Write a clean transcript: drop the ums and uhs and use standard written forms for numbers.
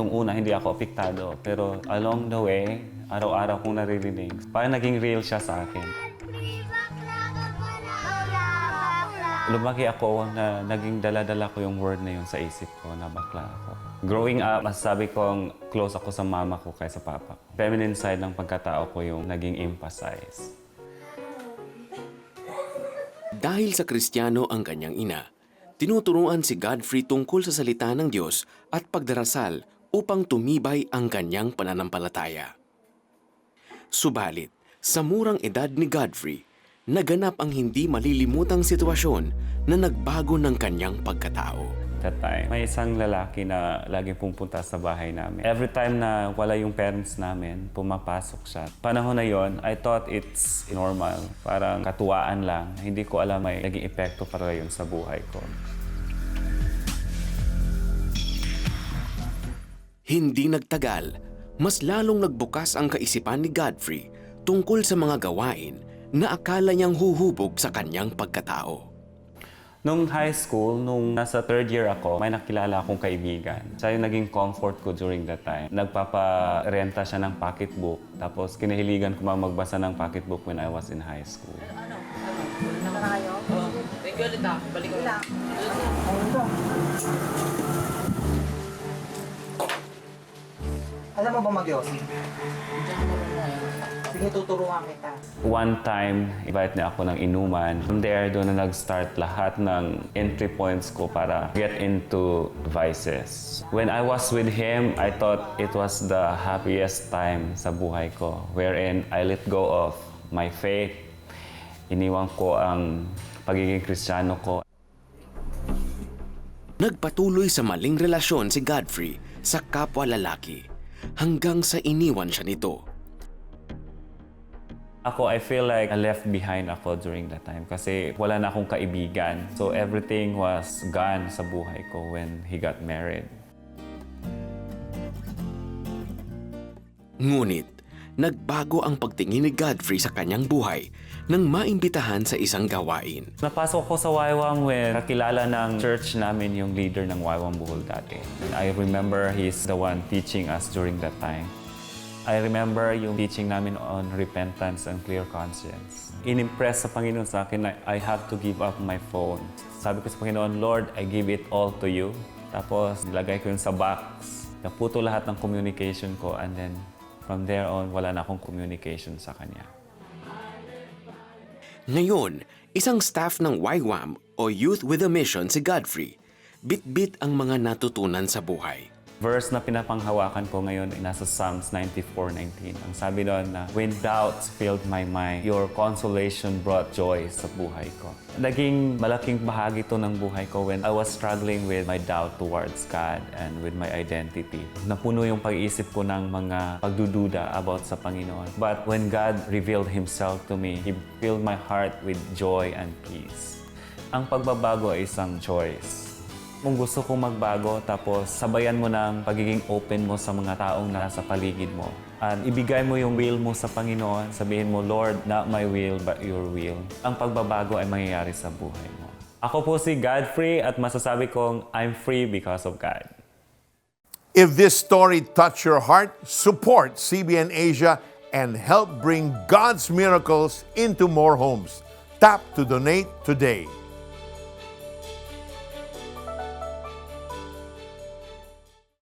nung una hindi ako apektado. Pero along the way, araw-araw kong naririnig, parang naging real siya sa akin. Lumaki ako na naging dala-dala ko yung word na yun sa isip ko na bakla ako. Growing up, masasabi kong close ako sa mama ko kaysa papa ko. Feminine side ng pagkatao ko yung naging emphasize. Dahil sa Kristiyano ang kanyang ina, tinuturuan si Godfrey tungkol sa salita ng Diyos at pagdarasal upang tumibay ang kanyang pananampalataya. Subalit, sa murang edad ni Godfrey, naganap ang hindi malilimutang sitwasyon na nagbago ng kanyang pagkatao. That time, may isang lalaki na laging pumunta sa bahay namin. Every time na wala yung parents namin, pumapasok siya. Panahon na yon, I thought it's normal. Parang katuwaan lang. Hindi ko alam may naging epekto para yun sa buhay ko. Hindi nagtagal, mas lalong nagbukas ang kaisipan ni Godfrey tungkol sa mga gawain na akala niyang huhubog sa kanyang pagkatao. Nung high school, nung nasa third year ako, may nakilala akong kaibigan. Siya yung naging comfort ko during that time. Nagpaparenta siya ng pocketbook. Tapos kinahiligan ko magbasa ng pocketbook when I was in high school. Ano na kayo? Thank you ulit ah. Balik ko lang. Alam mo ba mag-yosi? Sige, tuturuan kita. One time, invite niya ako ng inuman. From there, doon na nag-start lahat ng entry points ko para get into vices. When I was with him, I thought it was the happiest time sa buhay ko, wherein I let go of my faith. Iniwan ko ang pagiging Kristiyano ko. Nagpatuloy sa maling relasyon si Godfrey sa kapwa lalaki hanggang sa iniwan siya nito. Ako, I feel like I left behind ako during that time kasi wala na akong kaibigan. So everything was gone sa buhay ko when he got married. Ngunit, nagbago ang pagtingin ni Godfrey sa kanyang buhay nang maimbitahan sa isang gawain. Napasok ko sa Waywang when kakilala ng church namin yung leader ng Waywang Bohol dati. And I remember he's the one teaching us during that time. I remember yung teaching namin on repentance and clear conscience. Inimpress sa Panginoon sa akin na I have to give up my phone. Sabi ko sa Panginoon, Lord, I give it all to you. Tapos nilagay ko yun sa box. Naputo lahat ng communication ko and then from there on, wala na akong communication sa Kanya. Ngayon, isang staff ng YWAM o Youth with a Mission si Godfrey, bit-bit ang mga natutunan sa buhay. Verse na pinapanghawakan ko ngayon ay nasa Psalms 94:19. Ang sabi doon na, when doubts filled my mind, your consolation brought joy sa buhay ko. Naging malaking bahagi to ng buhay ko when I was struggling with my doubt towards God and with my identity. Napuno yung pag-iisip ko ng mga pagdududa about sa Panginoon. But when God revealed Himself to me, He filled my heart with joy and peace. Ang pagbabago ay isang choice. Kung gusto kong magbago, tapos sabayan mo ng pagiging open mo sa mga taong nasa paligid mo. At ibigay mo yung will mo sa Panginoon, sabihin mo, Lord, not my will, but your will. Ang pagbabago ay mangyayari sa buhay mo. Ako po si Godfrey at masasabi kong I'm free because of God. If this story touched your heart, support CBN Asia and help bring God's miracles into more homes. Tap to donate today.